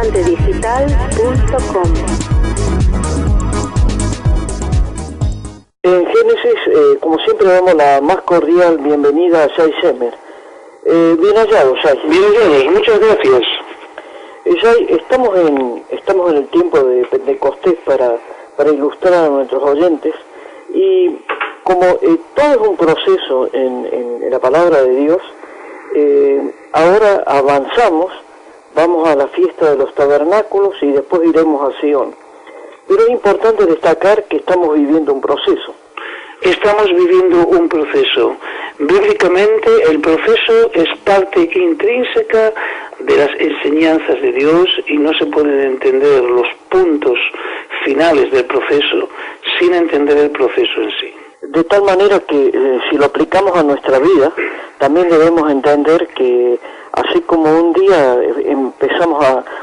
elefantedigital.com. En Génesis, como siempre, damos la más cordial bienvenida a Shai Shemer. Bien hallado, Shai. Bien hallado, muchas gracias. Shai, estamos en el tiempo de Pentecostés para ilustrar a nuestros oyentes, y como todo es un proceso en la palabra de Dios, ahora avanzamos, vamos a la fiesta de los tabernáculos y después iremos a Sion. Pero es importante destacar que estamos viviendo un proceso. Estamos viviendo un proceso. Bíblicamente, el proceso es parte intrínseca de las enseñanzas de Dios y no se pueden entender los puntos finales del proceso sin entender el proceso en sí. De tal manera que si lo aplicamos a nuestra vida, también debemos entender que así como un día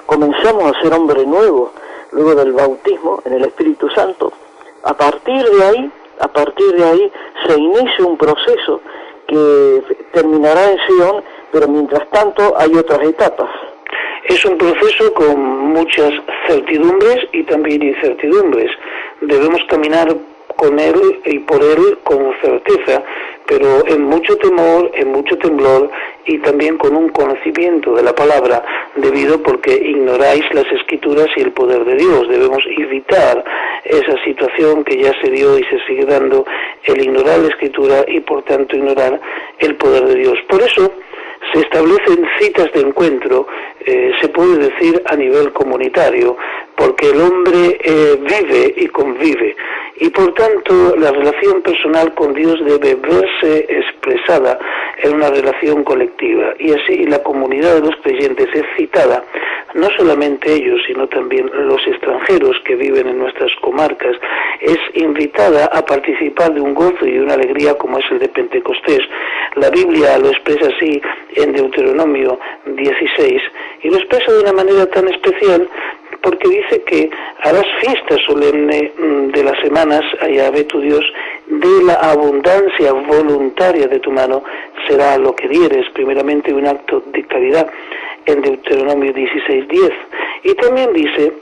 comenzamos a ser hombre nuevo, luego del bautismo en el Espíritu Santo, a partir de ahí se inicia un proceso que terminará en Sion, pero mientras tanto hay otras etapas. Es un proceso con muchas certidumbres y también incertidumbres. Debemos caminar con él y por él con certeza, pero en mucho temor, en mucho temblor y también con un conocimiento de la palabra, debido porque ignoráis las Escrituras y el poder de Dios. Debemos evitar esa situación que ya se dio y se sigue dando, el ignorar la Escritura y por tanto ignorar el poder de Dios. Por eso se establecen citas de encuentro, se puede decir a nivel comunitario, porque el hombre vive y convive, y por tanto la relación personal con Dios debe verse expresada en una relación colectiva, y así la comunidad de los creyentes es citada, no solamente ellos, sino también los extranjeros que viven en nuestras comarcas, es invitada a participar de un gozo y de una alegría como es el de Pentecostés. La Biblia lo expresa así en Deuteronomio 16, y lo expresa de una manera tan especial porque dice que harás fiesta solemne de las semanas a Yahvé tu Dios, de la abundancia voluntaria de tu mano será lo que dieres, primeramente un acto de caridad en Deuteronomio 16:10, y también dice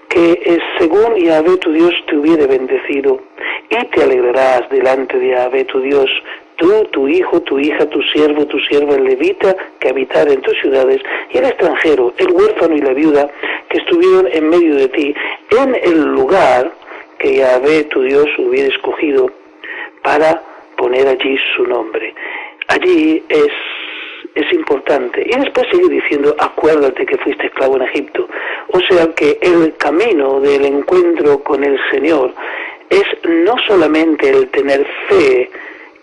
que según Yahvé tu Dios te hubiere bendecido, y te alegrarás delante de Yahvé tu Dios, tú, tu hijo, tu hija, tu sierva, el levita que habitara en tus ciudades, y el extranjero, el huérfano y la viuda que estuvieron en medio de ti, en el lugar que Yahvé tu Dios hubiera escogido para poner allí su nombre. Allí es importante. Y después sigue diciendo, acuérdate que fuiste esclavo en Egipto. O sea que el camino del encuentro con el Señor es no solamente el tener fe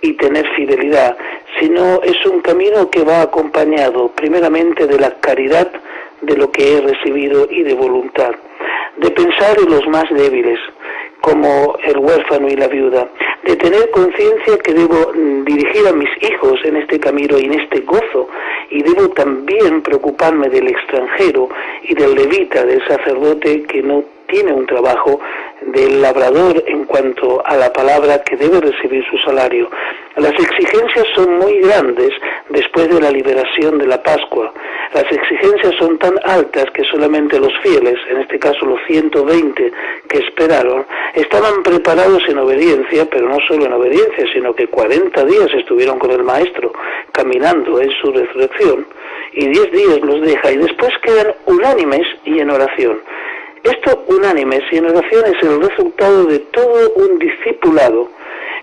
y tener fidelidad, sino es un camino que va acompañado primeramente de la caridad de lo que he recibido y de voluntad, de pensar en los más débiles, como el huérfano y la viuda, de tener conciencia que debo dirigir a mis hijos en este camino y en este gozo, y debo también preocuparme del extranjero y del levita, del sacerdote que no tiene un trabajo, del labrador en cuanto a la palabra que debe recibir su salario. Las exigencias son muy grandes después de la liberación de la Pascua. Las exigencias son tan altas que solamente los fieles, en este caso los 120 que esperaron, estaban preparados en obediencia, pero no solo en obediencia, sino que 40 días estuvieron con el Maestro, caminando en su resurrección, y 10 días los deja, y después quedan unánimes y en oración. Esto unánimes y en oración es el resultado de todo un discipulado,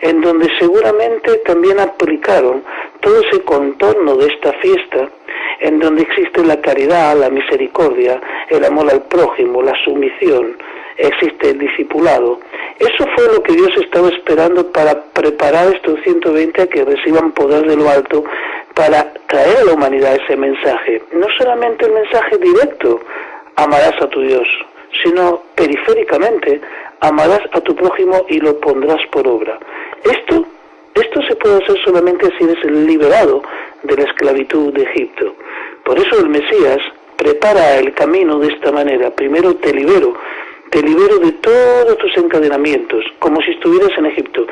en donde seguramente también aplicaron todo ese contorno de esta fiesta, en donde existe la caridad, la misericordia, el amor al prójimo, la sumisión, existe el discipulado. Eso fue lo que Dios estaba esperando para preparar estos 120 a que reciban poder de lo alto, para traer a la humanidad ese mensaje. No solamente el mensaje directo, amarás a tu Dios, sino periféricamente, amarás a tu prójimo y lo pondrás por obra. Esto se puede hacer solamente si eres liberado de la esclavitud de Egipto. Por eso el Mesías prepara el camino de esta manera. Primero te libero de todos tus encadenamientos, como si estuvieras en Egipto.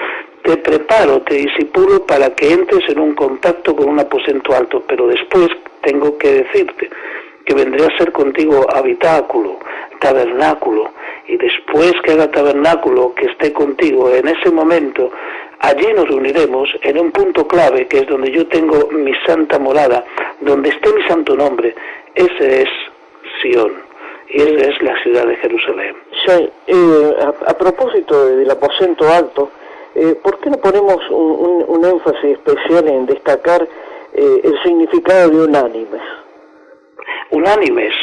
Te preparo, te disipulo para que entres en un contacto con un aposento alto, pero después tengo que decirte que vendré a ser contigo habitáculo, tabernáculo, y después que haga tabernáculo, que esté contigo, en ese momento, allí nos reuniremos en un punto clave, que es donde yo tengo mi santa morada, donde esté mi santo nombre. Ese es Sión, y esa es la ciudad de Jerusalén. Sí, a propósito del aposento alto, ¿por qué no ponemos un énfasis especial en destacar el significado de unánimes? Unánimes.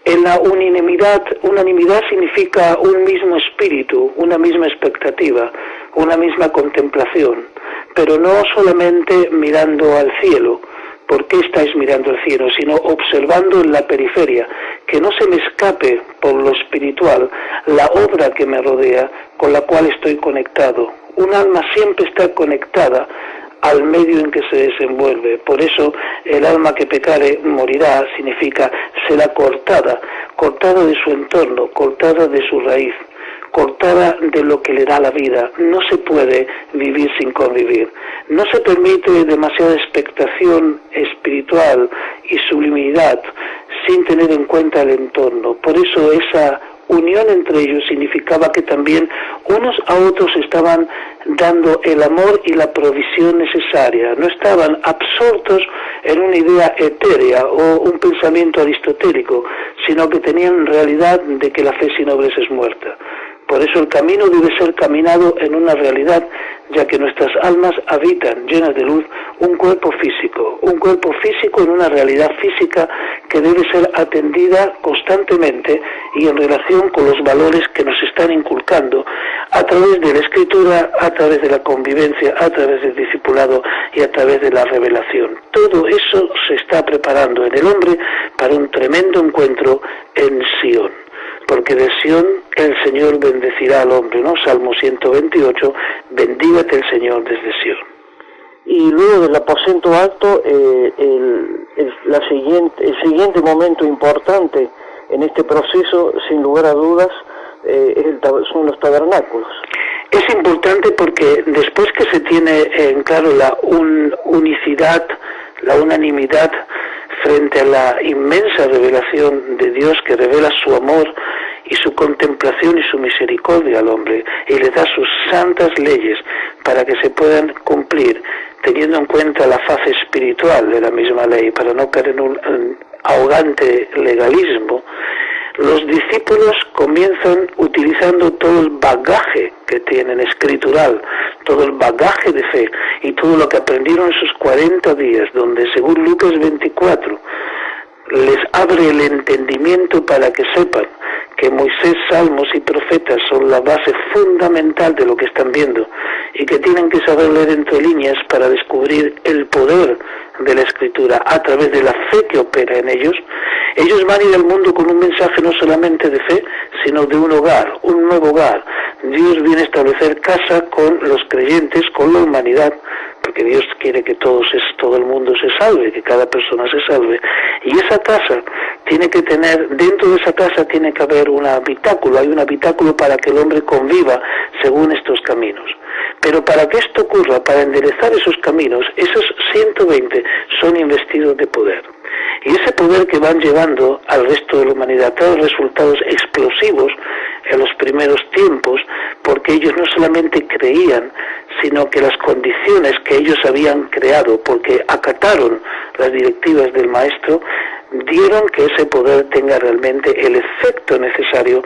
En la unanimidad significa un mismo espíritu, una misma expectativa, una misma contemplación, pero no solamente mirando al cielo. ¿Por qué estáis mirando al cielo? Sino observando en la periferia, que no se me escape por lo espiritual la obra que me rodea, con la cual estoy conectado. Un alma siempre está conectada al medio en que se desenvuelve. Por eso el alma que pecare morirá, significa será cortada de su entorno, cortada de su raíz, cortada de lo que le da la vida. No se puede vivir sin convivir. No se permite demasiada expectación espiritual y sublimidad sin tener en cuenta el entorno. Por eso esa unión entre ellos significaba que también unos a otros estaban dando el amor y la provisión necesaria. No estaban absortos en una idea etérea o un pensamiento aristotélico, sino que tenían realidad de que la fe sin obras es muerta. Por eso el camino debe ser caminado en una realidad, ya que nuestras almas habitan, llenas de luz, un cuerpo físico en una realidad física que debe ser atendida constantemente y en relación con los valores que nos están inculcando a través de la escritura, a través de la convivencia, a través del discipulado y a través de la revelación. Todo eso se está preparando en el hombre para un tremendo encuentro en Sión. Porque de Sión el Señor bendecirá al hombre, ¿no? Salmo 128, bendígate el Señor desde Sión. Y luego del aposento alto, el siguiente momento importante en este proceso, sin lugar a dudas, son los tabernáculos. Es importante porque después que se tiene en claro la unicidad, la unanimidad, frente a la inmensa revelación de Dios que revela su amor y su contemplación y su misericordia al hombre y le da sus santas leyes para que se puedan cumplir, teniendo en cuenta la faz espiritual de la misma ley, para no caer en un ahogante legalismo. Los discípulos comienzan utilizando todo el bagaje que tienen escritural, todo el bagaje de fe y todo lo que aprendieron en esos 40 días, donde según Lucas 24 les abre el entendimiento para que sepan que Moisés, Salmos y Profetas son la base fundamental de lo que están viendo y que tienen que saber leer entre líneas para descubrir el poder de la Escritura a través de la fe que opera en ellos. Ellos van a ir al mundo con un mensaje no solamente de fe, sino de un hogar, un nuevo hogar. Dios viene a establecer casa con los creyentes, con la humanidad, porque Dios quiere que todo el mundo se salve, que cada persona se salve. Y esa casa tiene que tener, dentro de esa casa tiene que haber un habitáculo, hay un habitáculo para que el hombre conviva según estos caminos. Pero para que esto ocurra, para enderezar esos caminos, esos 120 son investidos de poder. Y ese poder que van llevando al resto de la humanidad trae resultados explosivos en los primeros tiempos, porque ellos no solamente creían, sino que las condiciones que ellos habían creado, porque acataron las directivas del Maestro, dieron que ese poder tenga realmente el efecto necesario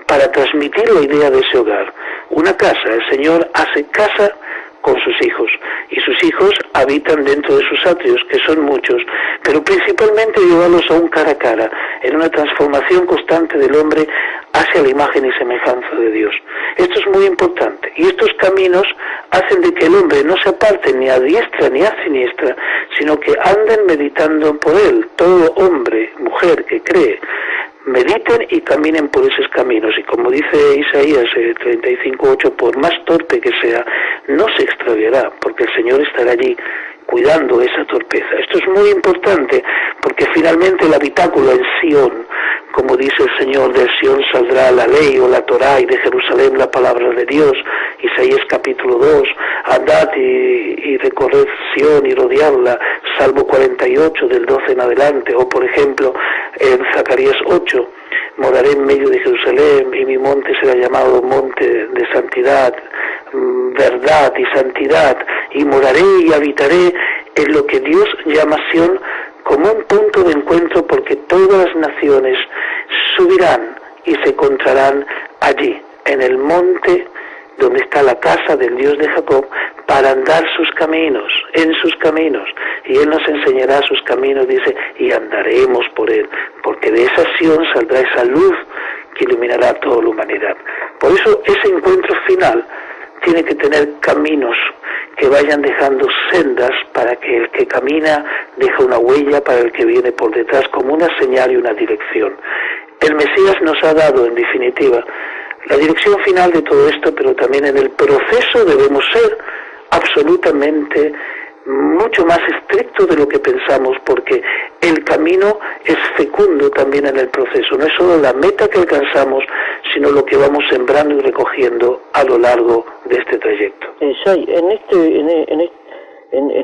para transmitir la idea de ese hogar. Una casa, el Señor hace casa con sus hijos, y sus hijos habitan dentro de sus atrios, que son muchos, pero principalmente llevarlos a un cara a cara, en una transformación constante del hombre hacia la imagen y semejanza de Dios. Esto es muy importante, y estos caminos hacen de que el hombre no se aparte ni a diestra ni a siniestra, sino que anden meditando por él. Todo hombre, mujer que cree, mediten y caminen por esos caminos, y como dice Isaías 35:8, por más torpe que sea, no se extraviará, porque el Señor estará allí cuidando esa torpeza. Esto es muy importante, porque finalmente el habitáculo en Sión, como dice el Señor, de Sión saldrá la ley o la Torá, y de Jerusalén la palabra de Dios. Isaías capítulo 2, andad y recorred Sión y rodeadla, Salmo 48 del 12 en adelante, o por ejemplo, en Zacarías 8, moraré en medio de Jerusalén y mi monte será llamado monte de santidad, verdad y santidad, y moraré y habitaré en lo que Dios llama Sión, como un punto de encuentro, porque todas las naciones subirán y se encontrarán allí, en el monte donde está la casa del Dios de Jacob, para andar sus caminos, en sus caminos, y Él nos enseñará sus caminos, dice, y andaremos por Él, porque de esa Sión saldrá esa luz que iluminará a toda la humanidad. Por eso ese encuentro final tiene que tener caminos que vayan dejando sendas para que el que camina deje una huella para el que viene por detrás, como una señal y una dirección. El Mesías nos ha dado, en definitiva, la dirección final de todo esto, pero también en el proceso debemos ser absolutamente mucho más estrictos de lo que pensamos, porque el camino es fecundo también en el proceso. No es solo la meta que alcanzamos, sino lo que vamos sembrando y recogiendo a lo largo de este trayecto. Shai, en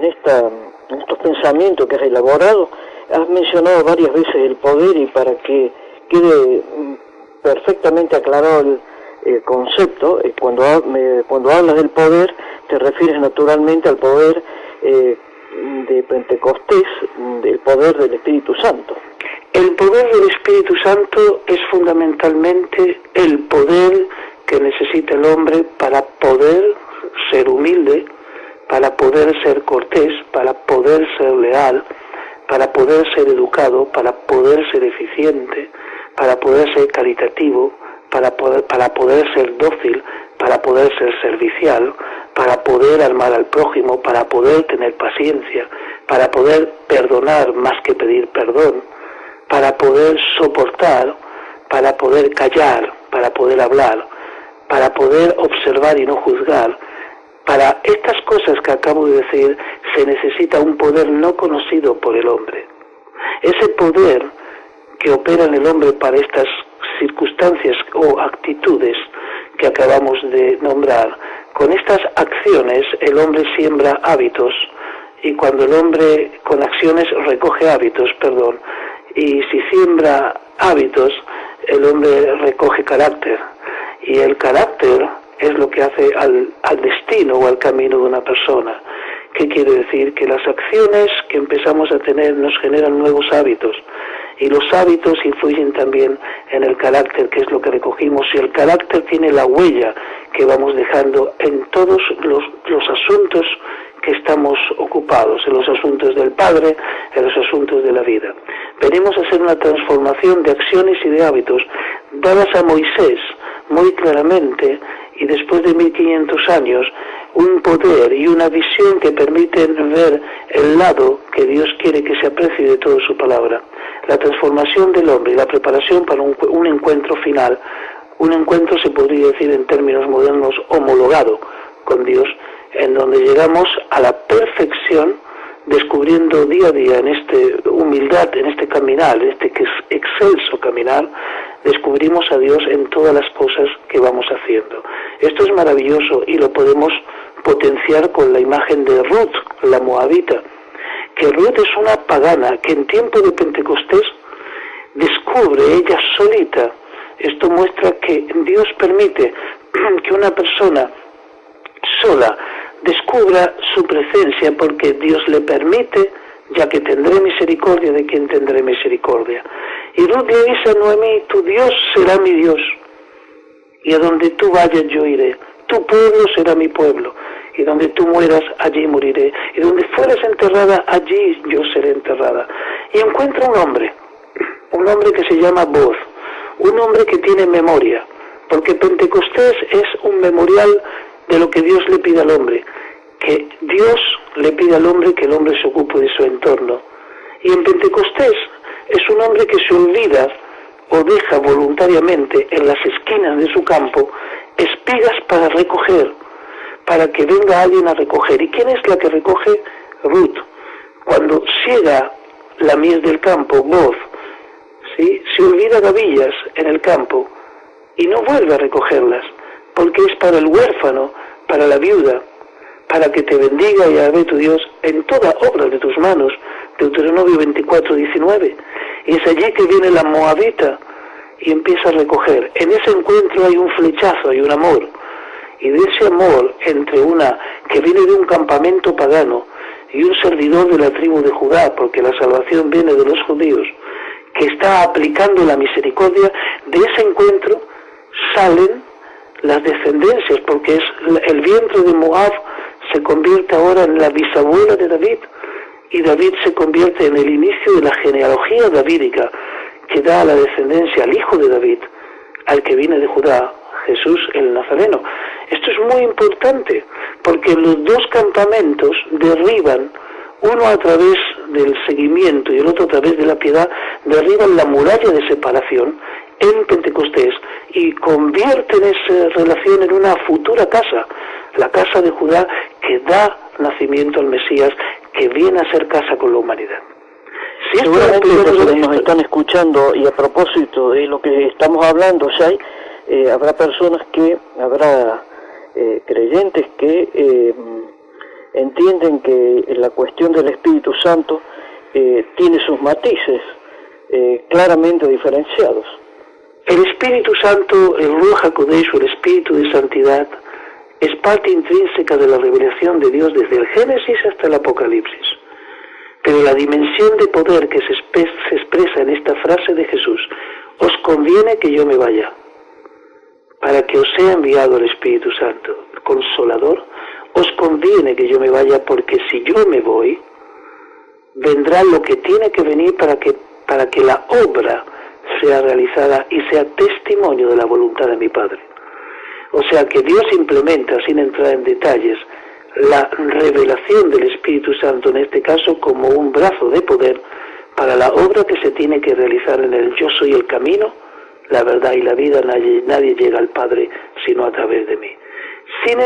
estos pensamientos que has elaborado, has mencionado varias veces el poder, y para que quede perfectamente aclarado el concepto, cuando hablas del poder, te refieres naturalmente al poder de Pentecostés, del poder del Espíritu Santo. El poder del Espíritu Santo es fundamentalmente el poder que necesita el hombre para poder ser humilde, para poder ser cortés, para poder ser leal, para poder ser educado, para poder ser eficiente, para poder ser caritativo, para poder ser dócil, para poder ser servicial, para poder amar al prójimo, para poder tener paciencia, para poder perdonar más que pedir perdón, para poder soportar, para poder callar, para poder hablar, para poder observar y no juzgar. Para estas cosas que acabo de decir se necesita un poder no conocido por el hombre. Ese poder que opera en el hombre para estas circunstancias o actitudes que acabamos de nombrar, con estas acciones el hombre siembra hábitos, y cuando el hombre con acciones recoge hábitos, y si siembra hábitos, el hombre recoge carácter, y el carácter es lo que hace al destino o al camino de una persona. ¿Qué quiere decir? Que las acciones que empezamos a tener nos generan nuevos hábitos, y los hábitos influyen también en el carácter, que es lo que recogimos, y el carácter tiene la huella que vamos dejando en todos los asuntos que estamos ocupados, en los asuntos del Padre, en los asuntos de la vida. Venimos a hacer una transformación de acciones y de hábitos dadas a Moisés muy claramente, y después de 1500 años, un poder y una visión que permiten ver el lado que Dios quiere que se aprecie de toda su palabra. La transformación del hombre y la preparación para un encuentro final, un encuentro, se podría decir en términos modernos, homologado con Dios, en donde llegamos a la perfección, descubriendo día a día en esta humildad, en este caminar, en este excelso caminar, descubrimos a Dios en todas las cosas que vamos haciendo. Esto es maravilloso y lo podemos potenciar con la imagen de Ruth, la moabita, que Ruth es una pagana que en tiempo de Pentecostés descubre ella solita. Esto muestra que Dios permite que una persona sola descubra su presencia, porque Dios le permite, ya que tendré misericordia de quien tendré misericordia. Y Ruth le dice a Noemí: tu Dios será mi Dios, y a donde tú vayas yo iré, tu pueblo será mi pueblo, y donde tú mueras, allí moriré, y donde fueres enterrada, allí yo seré enterrada. Y encuentra un hombre que se llama Boaz, un hombre que tiene memoria, porque Pentecostés es un memorial de lo que Dios le pide al hombre, que Dios le pide al hombre que el hombre se ocupe de su entorno. Y en Pentecostés es un hombre que se olvida o deja voluntariamente en las esquinas de su campo espigas para recoger, para que venga alguien a recoger. ¿Y quién es la que recoge? Ruth. Cuando ciega la mies del campo, Boaz, ¿sí?, se olvida gavillas en el campo y no vuelve a recogerlas, porque es para el huérfano, para la viuda, para que te bendiga Yahvé tu Dios en toda obra de tus manos, Deuteronomio 24:19. Y es allí que viene la moabita y empieza a recoger. En ese encuentro hay un flechazo, hay un amor. Y de ese amor entre una que viene de un campamento pagano y un servidor de la tribu de Judá, porque la salvación viene de los judíos, que está aplicando la misericordia, de ese encuentro salen las descendencias, porque es el vientre de Moab se convierte ahora en la bisabuela de David, y David se convierte en el inicio de la genealogía davídica, que da a la descendencia al hijo de David, al que viene de Judá, Jesús el Nazareno. Esto es muy importante, porque los dos campamentos derriban, uno a través del seguimiento y el otro a través de la piedad, derriban la muralla de separación en Pentecostés y convierten esa relación en una futura casa, la casa de Judá, que da nacimiento al Mesías, que viene a ser casa con la humanidad. Si seguramente los que nos están escuchando, y a propósito de lo que estamos hablando, Shai, habrá personas que, habrá creyentes que entienden que la cuestión del Espíritu Santo tiene sus matices claramente diferenciados. El Espíritu Santo, el Ruach HaKodesh, el Espíritu de Santidad, es parte intrínseca de la revelación de Dios desde el Génesis hasta el Apocalipsis. Pero la dimensión de poder que se expresa en esta frase de Jesús, os conviene que yo me vaya, para que os sea enviado el Espíritu Santo, el Consolador, os conviene que yo me vaya, porque si yo me voy, vendrá lo que tiene que venir para que la obra sea realizada y sea testimonio de la voluntad de mi Padre. O sea que Dios implementa, sin entrar en detalles, la revelación del Espíritu Santo, en este caso, como un brazo de poder para la obra que se tiene que realizar en el yo soy el camino, la verdad y la vida. Nadie llega al Padre sino a través de mí. Sin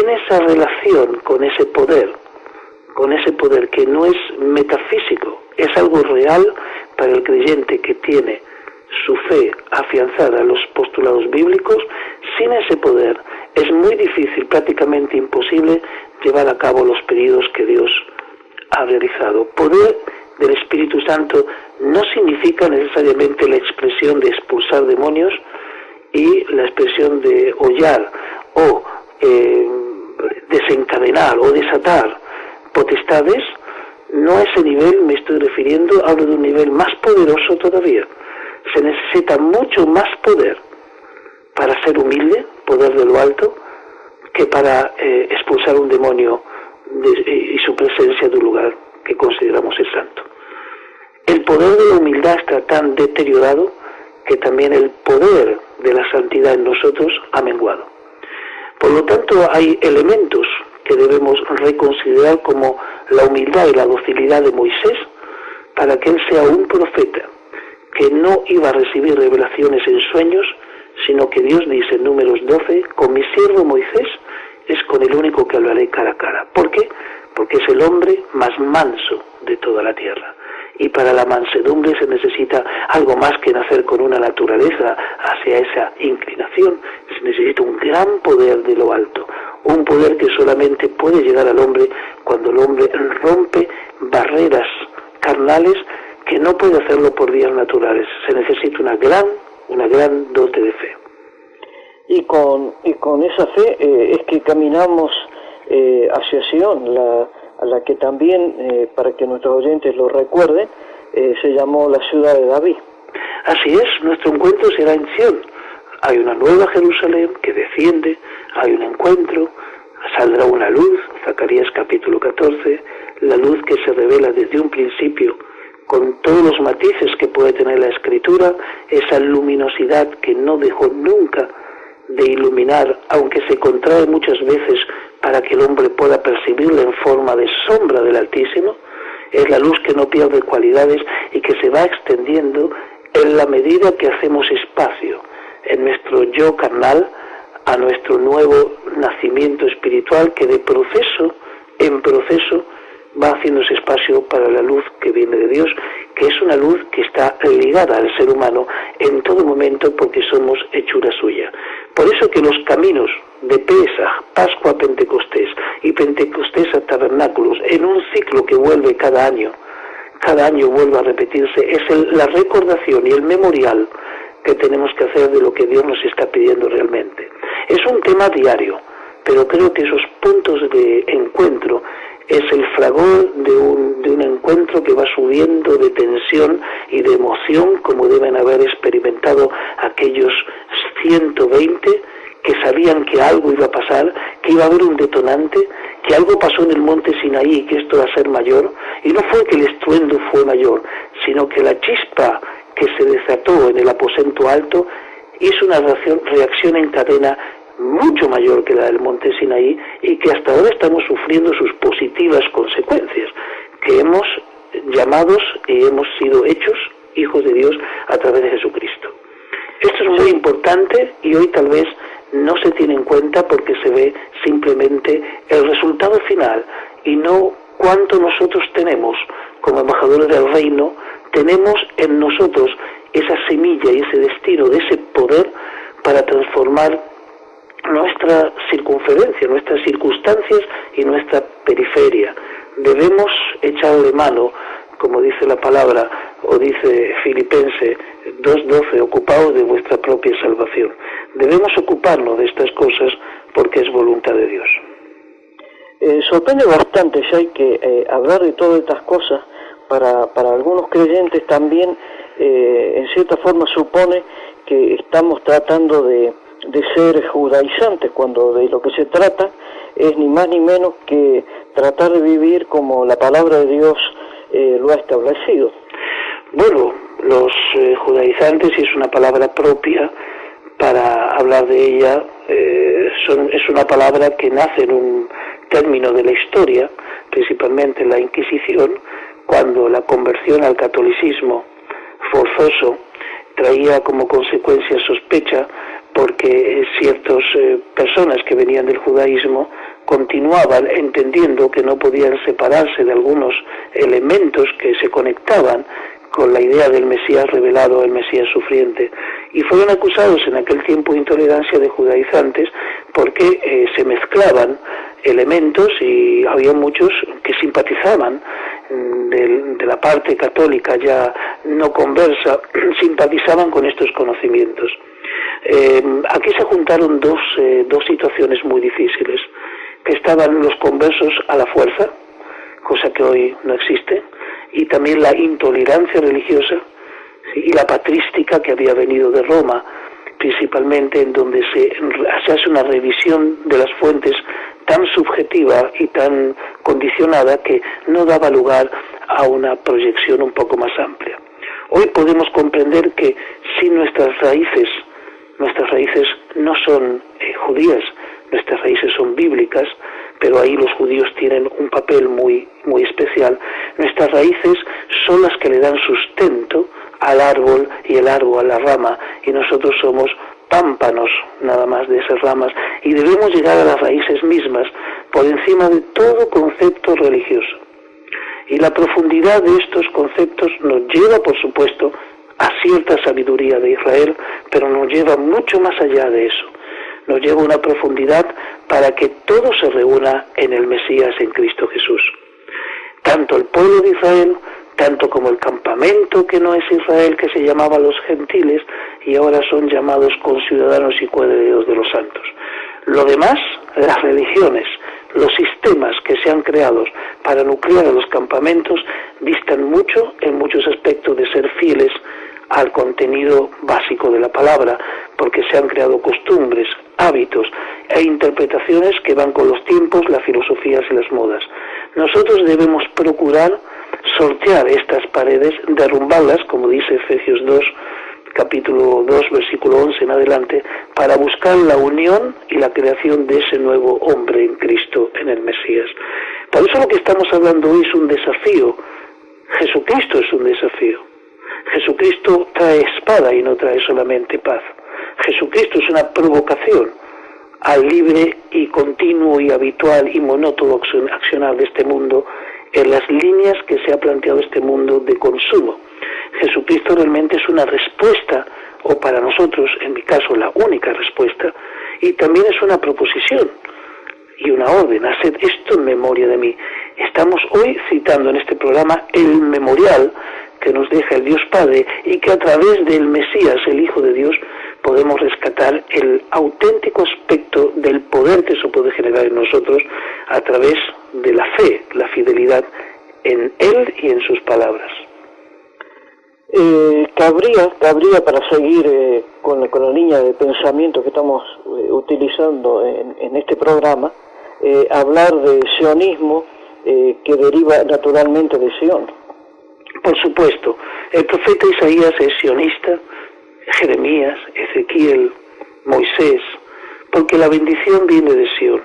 esa relación con ese poder que no es metafísico, es algo real para el creyente que tiene su fe afianzada en los postulados bíblicos. Sin ese poder es muy difícil, prácticamente imposible, llevar a cabo los pedidos que Dios ha realizado. Poder del Espíritu Santo no significa necesariamente la expresión de expulsar demonios y la expresión de hollar o desencadenar o desatar potestades. No a ese nivel me estoy refiriendo, hablo de un nivel más poderoso todavía. Se necesita mucho más poder para ser humilde, poder de lo alto, que para expulsar un demonio y su presencia de un lugar que consideramos el santo. El poder de la humildad está tan deteriorado que también el poder de la santidad en nosotros ha menguado. Por lo tanto, hay elementos que debemos reconsiderar, como la humildad y la docilidad de Moisés, para que él sea un profeta que no iba a recibir revelaciones en sueños, sino que Dios dice en Números 12, con mi siervo Moisés es con el único que hablaré cara a cara. ¿Por qué? Porque es el hombre más manso de toda la tierra. Y para la mansedumbre se necesita algo más que nacer con una naturaleza hacia esa inclinación. Se necesita un gran poder de lo alto, un poder que solamente puede llegar al hombre cuando el hombre rompe barreras carnales, que no puede hacerlo por vías naturales. Se necesita una gran dote de fe. Y con esa fe es que caminamos hacia Sion, a la que también, para que nuestros oyentes lo recuerden, se llamó la ciudad de David. Así es, nuestro encuentro será en Sion. Hay una nueva Jerusalén que desciende, hay un encuentro, saldrá una luz, Zacarías capítulo 14, la luz que se revela desde un principio, con todos los matices que puede tener la Escritura, esa luminosidad que no dejó nunca de iluminar, aunque se contrae muchas veces para que el hombre pueda percibirla en forma de sombra del Altísimo. Es la luz que no pierde cualidades y que se va extendiendo en la medida que hacemos espacio en nuestro yo carnal a nuestro nuevo nacimiento espiritual, que de proceso en proceso va haciéndose espacio para la luz que viene de Dios, que es una luz que está ligada al ser humano en todo momento, porque somos hechura suya. Por eso que los caminos de Pesaj, Pascua a Pentecostés y Pentecostés a Tabernáculos, en un ciclo que vuelve cada año, cada año vuelva a repetirse, es la recordación y el memorial que tenemos que hacer de lo que Dios nos está pidiendo realmente. Es un tema diario, pero creo que esos puntos de encuentro es el fragor de un encuentro que va subiendo de tensión y de emoción, como deben haber experimentado aquellos 120 que sabían que algo iba a pasar, que iba a haber un detonante, que algo pasó en el monte Sinaí y que esto va a ser mayor. Y no fue que el estruendo fue mayor, sino que la chispa que se desató en el aposento alto hizo una reacción en cadena mucho mayor que la del monte Sinaí, y que hasta ahora estamos sufriendo sus positivas consecuencias, que hemos llamados y hemos sido hechos hijos de Dios a través de Jesucristo. Esto es muy importante y hoy tal vez no se tiene en cuenta porque se ve simplemente el resultado final y no cuánto nosotros tenemos como embajadores del reino. Tenemos en nosotros esa semilla y ese destino de ese poder para transformar nuestra circunferencia, nuestras circunstancias y nuestra periferia. Debemos echarle mano, como dice la palabra, o dice Filipenses 2:12, ocupaos de vuestra propia salvación. Debemos ocuparnos de estas cosas porque es voluntad de Dios. Sorprende bastante, ya hay que hablar de todas estas cosas. Para algunos creyentes también, en cierta forma, supone que estamos tratando de ser judaizantes, cuando de lo que se trata es ni más ni menos que tratar de vivir como la palabra de Dios lo ha establecido. Bueno, los judaizantes, y es una palabra propia para hablar de ella, es una palabra que nace en un término de la historia, principalmente en la Inquisición, cuando la conversión al catolicismo forzoso traía como consecuencia sospecha, porque ciertas personas que venían del judaísmo continuaban entendiendo que no podían separarse de algunos elementos que se conectaban con la idea del Mesías revelado, el Mesías sufriente, y fueron acusados en aquel tiempo de intolerancia de judaizantes porque se mezclaban elementos y había muchos que simpatizaban de la parte católica ya no conversa, simpatizaban con estos conocimientos. Aquí se juntaron dos situaciones muy difíciles, que estaban los conversos a la fuerza, cosa que hoy no existe, y también la intolerancia religiosa, ¿sí?, y la patrística que había venido de Roma, principalmente, en donde se hace una revisión de las fuentes tan subjetiva y tan condicionada que no daba lugar a una proyección un poco más amplia. Hoy podemos comprender que si nuestras raíces no son judías, nuestras raíces son bíblicas, pero ahí los judíos tienen un papel muy, muy especial. Nuestras raíces son las que le dan sustento al árbol y el árbol a la rama, y nosotros somos pámpanos nada más de esas ramas, y debemos llegar a las raíces mismas por encima de todo concepto religioso. Y la profundidad de estos conceptos nos lleva, por supuesto, a cierta sabiduría de Israel, pero nos lleva mucho más allá de eso. Nos lleva a una profundidad para que todo se reúna en el Mesías, en Cristo Jesús. Tanto el pueblo de Israel, tanto como el campamento que no es Israel, que se llamaba los gentiles, y ahora son llamados conciudadanos y coherederos de los santos. Lo demás, las religiones, los sistemas que se han creado para nuclear a los campamentos, distan mucho, en muchos aspectos, de ser fieles al contenido básico de la palabra, porque se han creado costumbres, hábitos e interpretaciones que van con los tiempos, las filosofías y las modas. Nosotros debemos procurar sortear estas paredes, derrumbarlas, como dice Efesios 2, capítulo 2, versículo 11 en adelante, para buscar la unión y la creación de ese nuevo hombre en Cristo, en el Mesías. Por eso lo que estamos hablando hoy es un desafío. Jesucristo es un desafío. Jesucristo trae espada y no trae solamente paz. Jesucristo es una provocación al libre y continuo y habitual y monótono accionar de este mundo en las líneas que se ha planteado este mundo de consumo. Jesucristo realmente es una respuesta, o para nosotros, en mi caso, la única respuesta, y también es una proposición y una orden: haced esto en memoria de mí. Estamos hoy citando en este programa el memorial que nos deja el Dios Padre y que a través del Mesías, el Hijo de Dios, podemos rescatar el auténtico aspecto del poder que eso puede generar en nosotros a través de la fe, la fidelidad en Él y en sus palabras. Cabría para seguir con la línea de pensamiento que estamos utilizando en este programa, hablar de sionismo que deriva naturalmente de Sion. Por supuesto, el profeta Isaías es sionista, Jeremías, Ezequiel, Moisés, porque la bendición viene de Sion.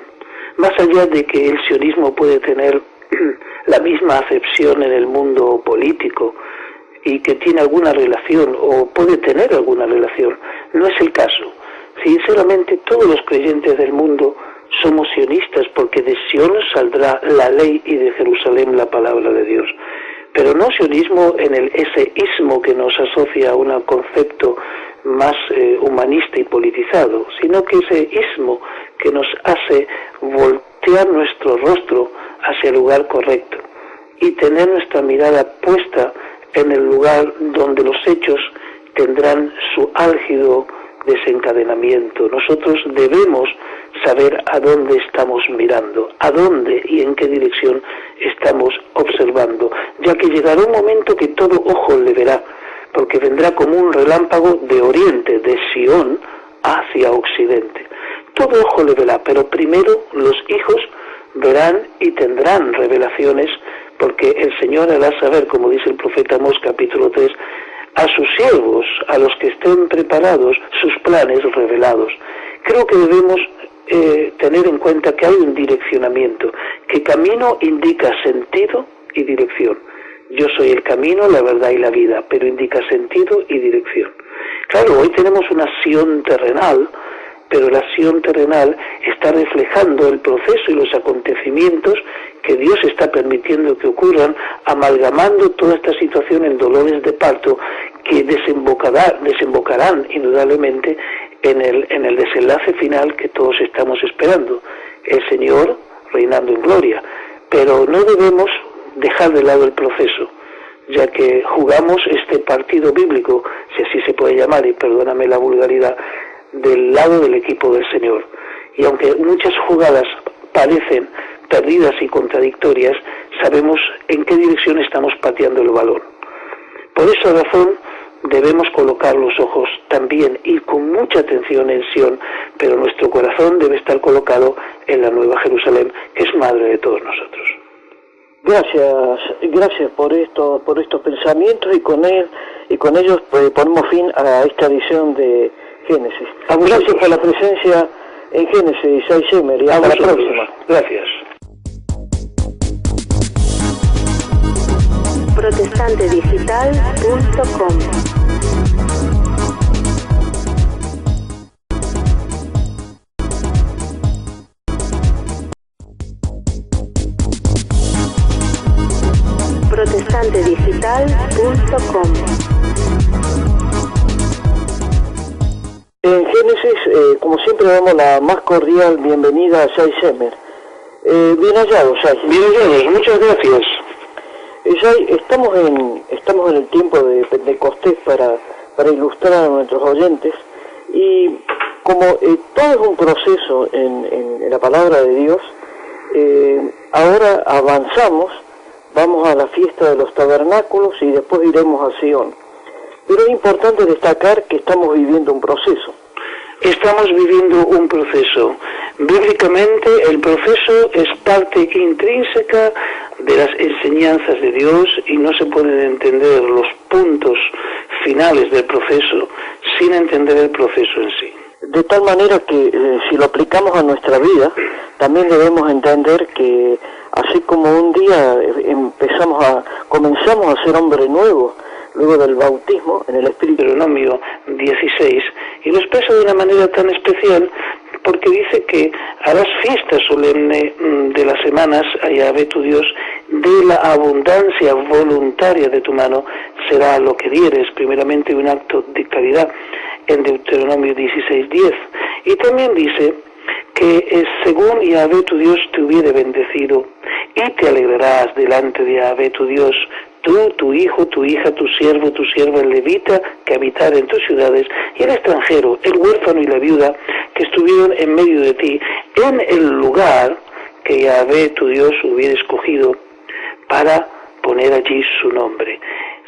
Más allá de que el sionismo puede tener la misma acepción en el mundo político y que tiene alguna relación o puede tener alguna relación, no es el caso. Sinceramente, todos los creyentes del mundo somos sionistas porque de Sion saldrá la ley y de Jerusalén la palabra de Dios. Pero no sionismo en ese ismo que nos asocia a un concepto más humanista y politizado, sino que ese ismo que nos hace voltear nuestro rostro hacia el lugar correcto y tener nuestra mirada puesta en el lugar donde los hechos tendrán su álgido desencadenamiento. Nosotros debemos saber a dónde estamos mirando, a dónde y en qué dirección estamos observando, ya que llegará un momento que todo ojo le verá, porque vendrá como un relámpago de oriente, de Sion, hacia occidente. Todo ojo le verá, pero primero los hijos verán y tendrán revelaciones, porque el Señor hará saber, como dice el profeta Amós capítulo 3, a sus siervos, a los que estén preparados, sus planes revelados. Creo que debemos tener en cuenta que hay un direccionamiento, que camino indica sentido y dirección. Yo soy el camino, la verdad y la vida, pero indica sentido y dirección. Claro, hoy tenemos una Sion terrenal, pero la Sion terrenal está reflejando el proceso y los acontecimientos que Dios está permitiendo que ocurran, amalgamando toda esta situación en dolores de parto que desembocarán indudablemente en el desenlace final que todos estamos esperando, el Señor reinando en gloria. Pero no debemos dejar de lado el proceso, ya que jugamos este partido bíblico, si así se puede llamar, y perdóname la vulgaridad, del lado del equipo del Señor. Y aunque muchas jugadas parecen perdidas y contradictorias, sabemos en qué dirección estamos pateando el balón. Por esa razón debemos colocar los ojos también y con mucha atención en Sion, pero nuestro corazón debe estar colocado en la Nueva Jerusalén, que es madre de todos nosotros. Gracias por estos pensamientos y con ellos ponemos fin a esta edición de Génesis. Gracias por la presencia en Génesis, Isai Shemer, y hasta la próxima. Gracias. protestantedigital.com. protestantedigital.com. En Génesis, como siempre, damos la más cordial bienvenida a Shai Shemer. Bien hallado, Shai. Bien hallados, muchas gracias. Shai, estamos en el tiempo de Pentecostés para ilustrar a nuestros oyentes, y como todo es un proceso en la palabra de Dios, ahora avanzamos, vamos a la fiesta de los tabernáculos y después iremos a Sion. Pero es importante destacar que estamos viviendo un proceso. Estamos viviendo un proceso. Bíblicamente el proceso es parte intrínseca de las enseñanzas de Dios y no se pueden entender los puntos finales del proceso sin entender el proceso en sí. De tal manera que si lo aplicamos a nuestra vida, también debemos entender que así como un día comenzamos a ser hombre nuevo, luego del bautismo en el Espíritu. Deuteronomio 16, y lo expresa de una manera tan especial porque dice que harás fiesta solemne de las semanas a Yahvé tu Dios, de la abundancia voluntaria de tu mano será lo que dieres, primeramente un acto de caridad, en Deuteronomio 16:10. Y también dice que según Yahvé tu Dios te hubiere bendecido y te alegrarás delante de Yahvé tu Dios, tú, tu hijo, tu hija, tu sierva, el levita que habitara en tus ciudades, y el extranjero, el huérfano y la viuda que estuvieron en medio de ti, en el lugar que Yahvé tu Dios hubiera escogido para poner allí su nombre.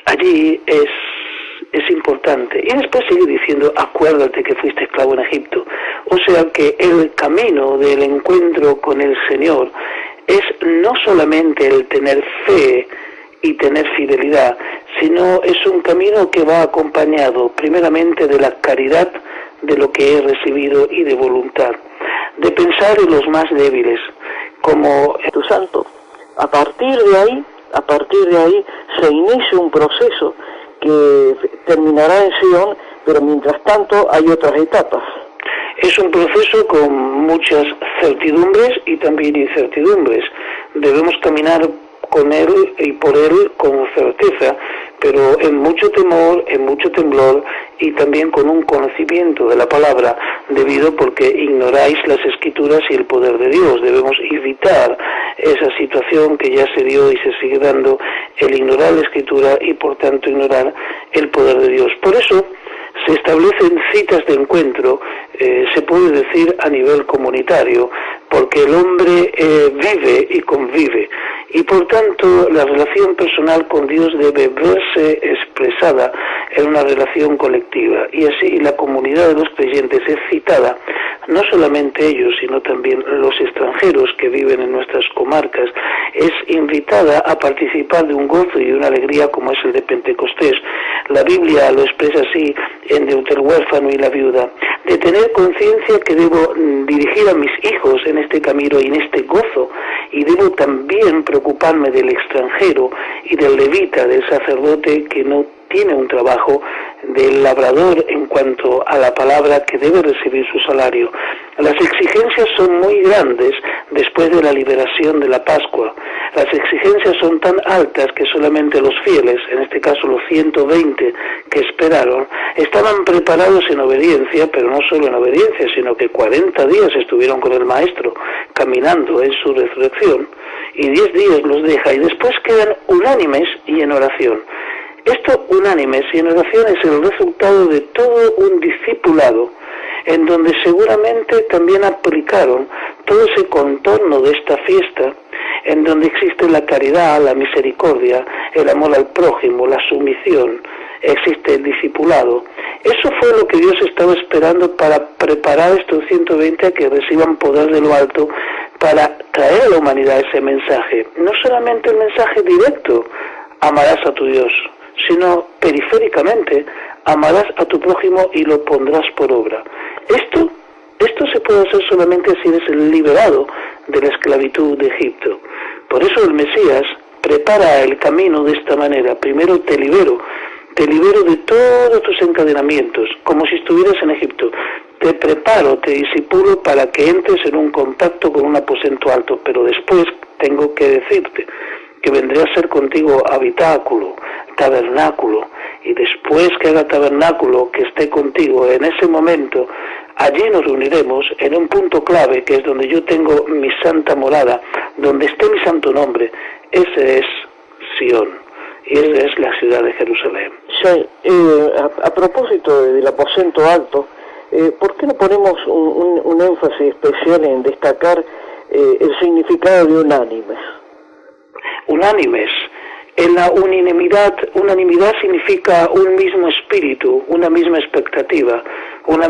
Allí es importante. Y después sigue diciendo, acuérdate que fuiste esclavo en Egipto. O sea que el camino del encuentro con el Señor es no solamente el tener fe y tener fidelidad, sino es un camino que va acompañado primeramente de la caridad de lo que he recibido y de voluntad, de pensar en los más débiles, como tu santo. A partir de ahí se inicia un proceso que terminará en Sion, pero mientras tanto hay otras etapas. Es un proceso con muchas certidumbres y también incertidumbres. Debemos caminar con Él y por Él con certeza, pero en mucho temor, en mucho temblor y también con un conocimiento de la palabra, debido porque ignoráis las Escrituras y el poder de Dios. Debemos evitar esa situación que ya se dio y se sigue dando, el ignorar la Escritura y por tanto ignorar el poder de Dios. Por eso se establecen citas de encuentro, se puede decir a nivel comunitario, porque el hombre vive y convive, y por tanto la relación personal con Dios debe verse expresada en una relación colectiva, y así la comunidad de los creyentes es citada, no solamente ellos, sino también los extranjeros que viven en nuestras comarcas, es invitada a participar de un gozo y una alegría como es el de Pentecostés. La Biblia lo expresa así en el huérfano y la viuda, de tener conciencia que debo dirigir a mis hijos en este camino y en este gozo, y debo también preocuparme del extranjero y del levita, del sacerdote que no tiene un trabajo, del labrador en cuanto a la palabra que debe recibir su salario. Las exigencias son muy grandes después de la liberación de la Pascua. Las exigencias son tan altas que solamente los fieles, en este caso los 120 que esperaron, estaban preparados en obediencia, pero no solo en obediencia, sino que 40 días estuvieron con el Maestro, caminando en su resurrección, y 10 días los deja, y después quedan unánimes y en oración. Esto unánimes y en oración es el resultado de todo un discipulado, en donde seguramente también aplicaron todo ese contorno de esta fiesta, en donde existe la caridad, la misericordia, el amor al prójimo, la sumisión, existe el discipulado. Eso fue lo que Dios estaba esperando para preparar estos 120 a que reciban poder de lo alto, para traer a la humanidad ese mensaje. No solamente el mensaje directo, amarás a tu Dios, sino periféricamente, amarás a tu prójimo y lo pondrás por obra. Esto se puede hacer solamente si eres el liberado de la esclavitud de Egipto. Por eso el Mesías prepara el camino de esta manera. Primero te libero de todos tus encadenamientos, como si estuvieras en Egipto. Te preparo, te disipulo para que entres en un contacto con un aposento alto, pero después tengo que decirte que vendré a ser contigo habitáculo, tabernáculo, y después que haga tabernáculo, que esté contigo, en ese momento, allí nos reuniremos en un punto clave, que es donde yo tengo mi santa morada, donde esté mi santo nombre. Ese es Sion, y esa es la ciudad de Jerusalén. Sí, a propósito del aposento alto, ¿por qué no ponemos un énfasis especial en destacar el significado de unánimes? Unánimes. En la unanimidad significa un mismo espíritu, una misma expectativa, una